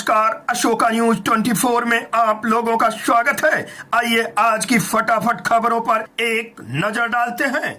नमस्कार, अशोका न्यूज 24 में आप लोगों का स्वागत है। आइए आज की फटाफट खबरों पर एक नजर डालते हैं।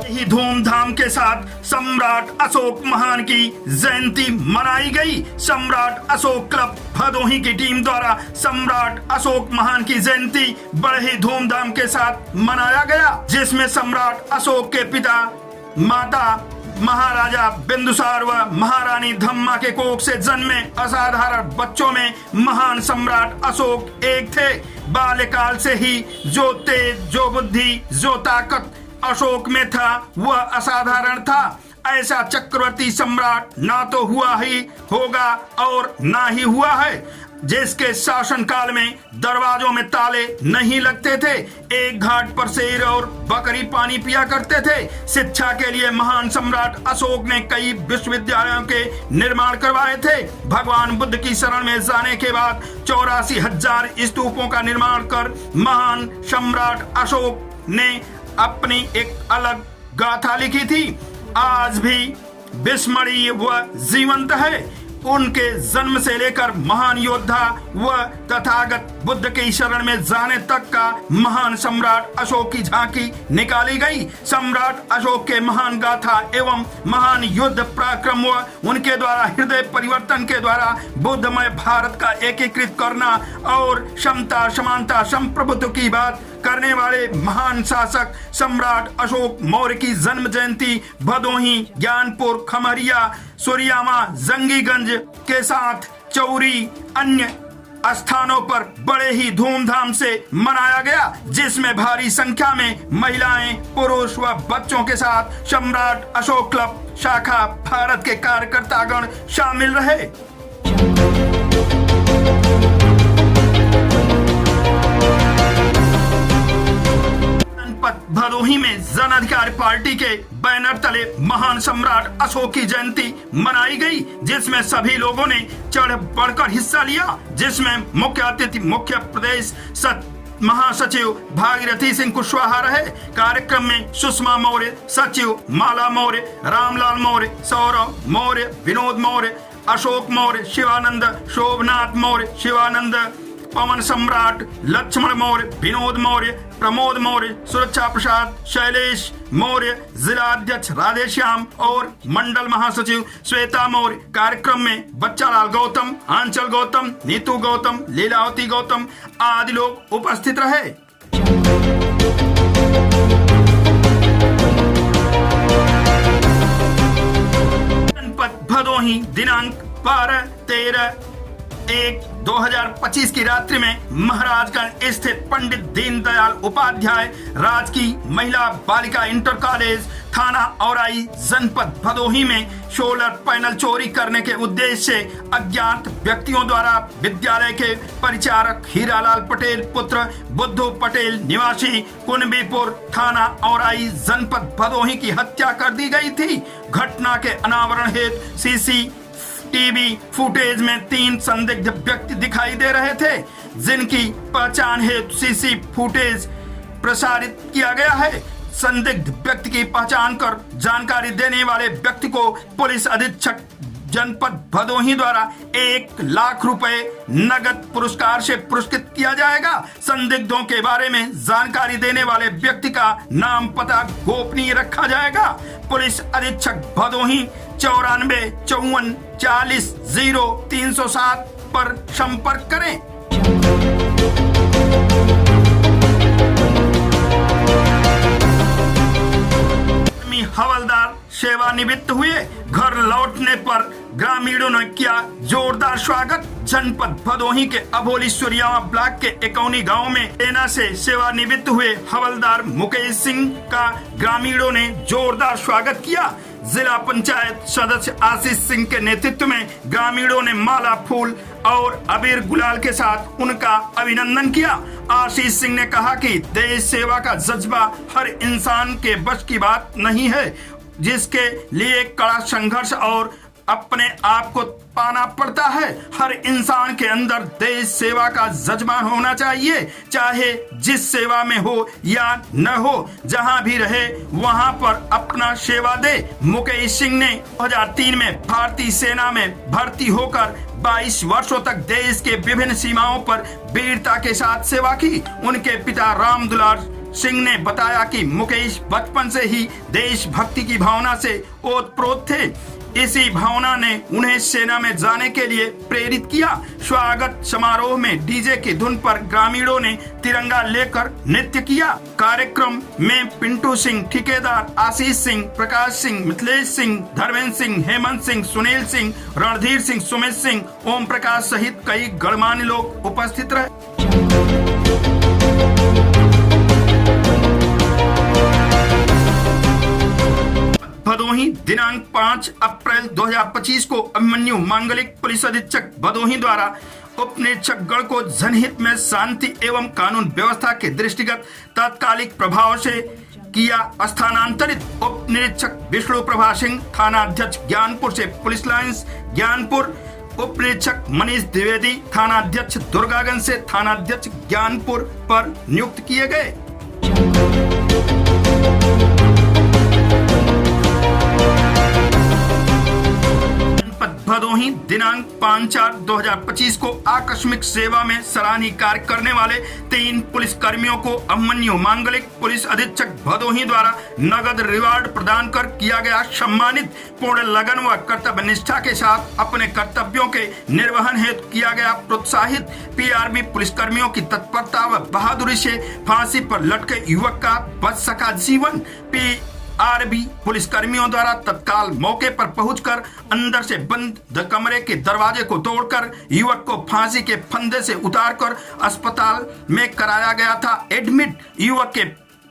ही धूमधाम के साथ सम्राट अशोक महान की जयंती मनाई गई। सम्राट अशोक क्लब भदोही की टीम द्वारा सम्राट अशोक महान की जयंती बड़े ही धूमधाम के साथ मनाया गया, जिसमें सम्राट अशोक के पिता माता महाराजा बिंदुसार व महारानी धम्मा के कोख से जन्मे असाधारण बच्चों में महान सम्राट अशोक एक थे। बाल्यकाल से ही जो तेज, जो बुद्धि, जो ताकत अशोक में था वह असाधारण था। ऐसा चक्रवर्ती सम्राट ना तो हुआ ही होगा और ना ही हुआ है, जिसके शासन काल में दरवाजों में ताले नहीं लगते थे। एक घाट पर शेर और बकरी पानी पिया करते थे। शिक्षा के लिए महान सम्राट अशोक ने कई विश्वविद्यालयों के निर्माण करवाए थे। भगवान बुद्ध की शरण में जाने के बाद 84,000 स्तूपों का निर्माण कर महान सम्राट अशोक ने अपनी एक अलग गाथा लिखी थी। आज भी विस्मरणीय व जीवंत है। उनके जन्म से लेकर महान योद्धा व तथागत बुद्ध की शरण में जाने तक का महान सम्राट अशोक की झांकी निकाली गई। सम्राट अशोक के महान गाथा एवं महान युद्ध पराक्रम व उनके द्वारा हृदय परिवर्तन के द्वारा बुद्धमय भारत का एकीकृत करना और क्षमता, समानता, संप्रभुत्व की बात करने वाले महान शासक सम्राट अशोक मौर्य की जन्म जयंती भदोही, ज्ञानपुर, खमरिया, सूर्यामा, जंगीगंज के साथ चौरी अन्य स्थानों पर बड़े ही धूमधाम से मनाया गया, जिसमें भारी संख्या में महिलाएं, पुरुष व बच्चों के साथ सम्राट अशोक क्लब शाखा भारत के कार्यकर्तागण शामिल रहे। भदोही में जन अधिकार पार्टी के बैनर तले महान सम्राट अशोक की जयंती मनाई गई, जिसमें सभी लोगों ने चढ़ बढ़कर हिस्सा लिया, जिसमें मुख्य अतिथि मुख्य प्रदेश महासचिव भागीरथी सिंह कुशवाहा रहे। कार्यक्रम में सुषमा मौर्य, सचिव माला मौर्य, रामलाल मौर्य, सौरभ मौर्य, विनोद मौर्य, अशोक मौर्य, शिवानंद, शोभनाथ मौर्य, शिवानंद, पवन सम्राट, लक्ष्मण मौर्य, विनोद मौर्य, प्रमोद मौर्य, सुरक्षा प्रसाद, शैलेश मौर्य, जिला अध्यक्ष राधेश्याम और मंडल महासचिव श्वेता मौर्य। कार्यक्रम में बच्चालाल गौतम, आंचल गौतम, नीतू गौतम, लीलावती गौतम आदि लोग उपस्थित रहे। जनपद भदोही दिनांक 12/13/1/2025 की रात्रि में महाराजगंज स्थित पंडित दीनदयाल उपाध्याय राजकीय महिला बालिका इंटर कॉलेज थाना औराई जनपद भदोही में सोलर पैनल चोरी करने के उद्देश्य से अज्ञात व्यक्तियों द्वारा विद्यालय के परिचारक हीरालाल पटेल पुत्र बुद्धू पटेल निवासी कुनबीपुर थाना औराई जनपद भदोही की हत्या कर दी गई थी। घटना के अनावरण हेतु सीसीटीवी फुटेज में 3 संदिग्ध व्यक्ति दिखाई दे रहे थे, जिनकी पहचान हेतु सीसी फुटेज प्रसारित किया गया है। संदिग्ध व्यक्ति की पहचान कर जानकारी देने वाले व्यक्ति को पुलिस अधीक्षक जनपद भदोही द्वारा 1 लाख रुपए नगद पुरस्कार से पुरस्कृत किया जाएगा। संदिग्धों के बारे में जानकारी देने वाले व्यक्ति का नाम पता गोपनीय रखा जाएगा। पुलिस अधीक्षक भदोही 94 54 40 0 307 पर संपर्क करें। हवलदार सेवानिवृत्त हुए। घर लौटने पर ग्रामीणों ने किया जोरदार स्वागत। जनपद भदोही के अभोली सूर्यामा ब्लॉक के एकौनी गांव में सेना से सेवानिवृत्त हुए हवलदार मुकेश सिंह का ग्रामीणों ने जोरदार स्वागत किया। जिला पंचायत सदस्य आशीष सिंह के नेतृत्व में ग्रामीणों ने माला, फूल और अबीर गुलाल के साथ उनका अभिनंदन किया। आशीष सिंह ने कहा कि देश सेवा का जज्बा हर इंसान के बस की बात नहीं है, जिसके लिए कड़ा संघर्ष और अपने आप को पाना पड़ता है। हर इंसान के अंदर देश सेवा का जज्बा होना चाहिए, चाहे जिस सेवा में हो या न हो, जहां भी रहे वहां पर अपना सेवा दे। मुकेश सिंह ने 2003 में भारतीय सेना में भर्ती होकर 22 वर्षों तक देश के विभिन्न सीमाओं पर वीरता के साथ सेवा की। उनके पिता राम दुलार सिंह ने बताया कि मुकेश बचपन से ही देशभक्ति की भावना से ओतप्रोत थे। इसी भावना ने उन्हें सेना में जाने के लिए प्रेरित किया। स्वागत समारोह में डीजे की धुन पर ग्रामीणों ने तिरंगा लेकर नृत्य किया। कार्यक्रम में पिंटू सिंह, ठेकेदार आशीष सिंह, प्रकाश सिंह, मिथिलेश सिंह, धर्मेंद्र सिंह, हेमंत सिंह, सुनील सिंह, रणधीर सिंह, सुमित सिंह, ओम प्रकाश सहित कई गणमान्य लोग उपस्थित रहे। भदोही दिनांक 5 अप्रैल 2025 को अभिमन्यु मांगलिक पुलिस अधीक्षक भदोही द्वारा उप निरीक्षक गण को जनहित में शांति एवं कानून व्यवस्था के दृष्टिगत तात्कालिक प्रभाव से किया स्थानांतरित। उप निरीक्षक विष्णु प्रभा सिंह, थाना अध्यक्ष ज्ञानपुर से पुलिस लाइंस ज्ञानपुर, उप निरीक्षक मनीष द्विवेदी, थाना अध्यक्ष दुर्गागंज से थाना अध्यक्ष ज्ञानपुर पर नियुक्त किए गए। भदोही दिनांक 5/4/2025 को आकस्मिक सेवा में सराहनीय कार्य करने वाले 3 पुलिस कर्मियों को अभिमन्यु मांगलिक पुलिस अधीक्षक भदोही द्वारा नगद रिवार्ड प्रदान कर किया गया सम्मानित। पूर्ण लगन व कर्तव्य निष्ठा के साथ अपने कर्तव्यों के निर्वहन हेतु किया गया प्रोत्साहित। पीआरबी पुलिस कर्मियों की तत्परता व बहादुरी से फांसी पर लटके युवक का बच सका जीवन। पीआरबी पुलिस कर्मियों द्वारा तत्काल मौके पर पहुंचकर अंदर से बंद कमरे के दरवाजे को तोड़कर युवक को फांसी के फंदे से उतारकर अस्पताल में कराया गया था एडमिट। युवक के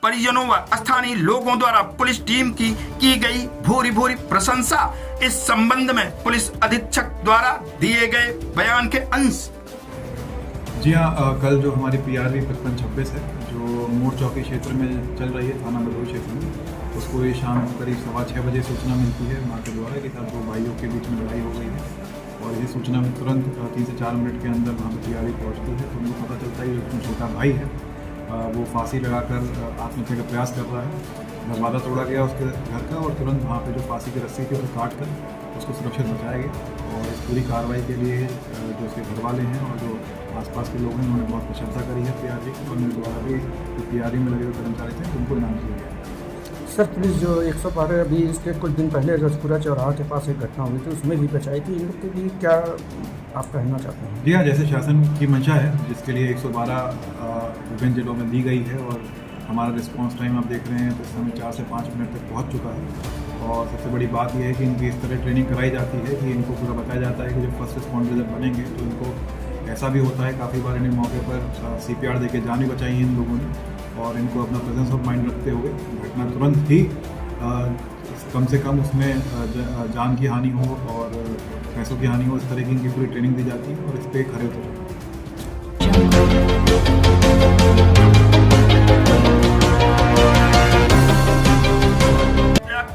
परिजनों व स्थानीय लोगों द्वारा पुलिस टीम की गई भूरी भूरी प्रशंसा। इस संबंध में पुलिस अधीक्षक द्वारा दिए गए बयान के अंश। जी हाँ, कल जो हमारी पीआरबी 5526 है जो मोड़ चौकी क्षेत्र में चल रही है, थाना भदोही क्षेत्र में, उसको ये शाम करीब 6:15 बजे सूचना मिलती है माँ के द्वारा कि साथ 2 भाइयों के बीच में लड़ाई हो गई है। और इसी सूचना में तुरंत 3 से 4 मिनट के अंदर वहाँ पर पीआरबी पहुँचती है तो उनको पता चलता है कि जो छोटा भाई है वो फांसी लगाकर आत्महत्या का प्रयास कर रहा है। दरवाज़ा तोड़ा गया उसके घर का और तुरंत वहाँ पे जो फांसी की रस्सी थी उसे काट कर उसको सुरक्षित बचाया गया। और इस पूरी कार्रवाई के लिए जो उसके घर वाले हैं और जो आसपास के लोग हैं उन्होंने बहुत प्रशंसा करी है पीआरबी की। और मेरे द्वारा भी जो पीआरबी में लगे हुए कर्मचारी थे उनको इनाम किया गया। सर, पुलिस जो 112 अभी इसके कुछ दिन पहले रजपुरा चौराहा के पास एक घटना हुई थी उसमें भी बचाई थी, इन लोग के लिए क्या आप कहना चाहते हैं? जी हाँ, जैसे शासन की मंशा है जिसके लिए 112 विभिन्न जिलों में दी गई है और हमारा रिस्पांस टाइम आप देख रहे हैं तो इस समय 4 से 5 मिनट तक पहुंच चुका है। और सबसे बड़ी बात यह है कि इनकी इस तरह ट्रेनिंग कराई जाती है कि इनको पूरा बताया जाता है कि जब फर्स्ट रिस्पॉन्डर जब बनेंगे तो इनको ऐसा भी होता है, काफ़ी बार इन्हें मौके पर CPR दे के जान भी बचाई है इन लोगों ने। और इनको अपना प्रेजेंस ऑफ माइंड रखते हुए घटना तुरंत ही कम से कम उसमें जान की हानि हो और पैसों की हानि हो, इस तरह की इनकी पूरी ट्रेनिंग दी जाती है और इस पर खड़े उतर जाते हैं।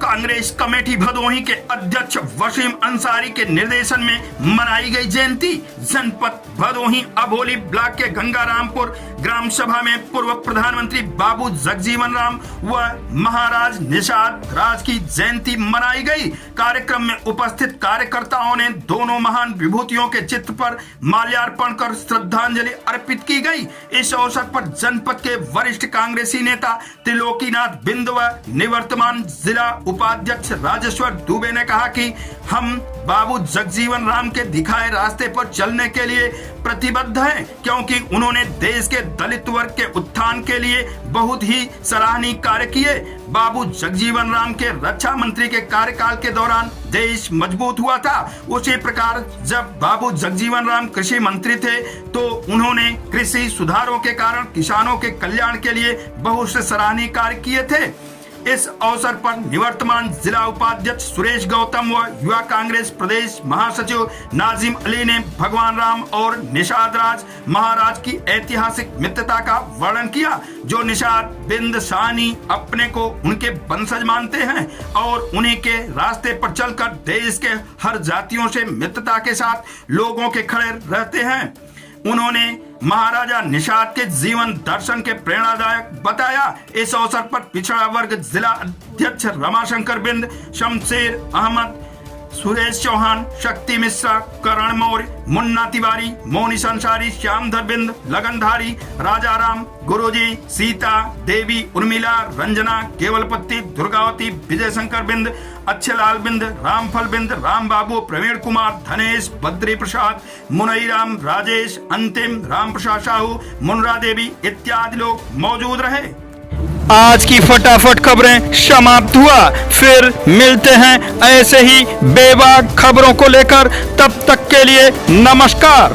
कांग्रेस कमेटी भदोही के अध्यक्ष वसीम अंसारी के निर्देशन में मनाई गई जयंती। जनपद भदोही अभोली ब्लॉक के गंगारामपुर ग्राम सभा में पूर्व प्रधानमंत्री बाबू जगजीवन राम व महाराज निषाद राज की जयंती मनाई गई। कार्यक्रम में उपस्थित कार्यकर्ताओं ने दोनों महान विभूतियों के चित्र पर माल्यार्पण कर श्रद्धांजलि अर्पित की गई। इस अवसर पर जनपद के वरिष्ठ कांग्रेसी नेता त्रिलोकीनाथ बिंद व निवर्तमान जिला उपाध्यक्ष राजेश्वर दुबे ने कहा कि हम बाबू जगजीवन राम के दिखाए रास्ते पर चलने के लिए प्रतिबद्ध हैं, क्योंकि उन्होंने देश के दलित वर्ग के उत्थान के लिए बहुत ही सराहनीय कार्य किए। बाबू जगजीवन राम के रक्षा मंत्री के कार्यकाल के दौरान देश मजबूत हुआ था। उसी प्रकार जब बाबू जगजीवन राम कृषि मंत्री थे तो उन्होंने कृषि सुधारों के कारण किसानों के कल्याण के लिए बहुत से सराहनीय कार्य किए थे। इस अवसर पर निवर्तमान जिला उपाध्यक्ष सुरेश गौतम व युवा कांग्रेस प्रदेश महासचिव नाजिम अली ने भगवान राम और निषाद राज महाराज की ऐतिहासिक मित्रता का वर्णन किया, जो निषाद बिंद सानी अपने को उनके वंशज मानते हैं और उन्हीं के रास्ते पर चलकर देश के हर जातियों से मित्रता के साथ लोगों के खड़े रहते हैं। उन्होंने महाराजा निषाद के जीवन दर्शन के प्रेरणादायक बताया। इस अवसर पर पिछड़ा वर्ग जिला अध्यक्ष रमाशंकर बिंद, शमशेर अहमद, सुरेश चौहान, शक्ति मिश्रा, करण मौर्य, मुन्ना तिवारी, मोनी संसारी, श्यामधर बिंद, लगनधारी, राजा राम, गुरुजी, सीता देवी, उर्मिला, रंजना, केवलपति, दुर्गावती, विजय शंकर बिंद, अच्छेलाल बिंद, रामफल बिंद, राम बाबू, प्रवीण कुमार, धनेश, बद्री प्रसाद, मुनई राम, राजेश, अंतिम, राम प्रसाद साहू, मुनरा देवी इत्यादि लोग मौजूद रहे। आज की फटाफट खबरें समाप्त हुआ, फिर मिलते हैं ऐसे ही बेबाक खबरों को लेकर। तब तक के लिए नमस्कार।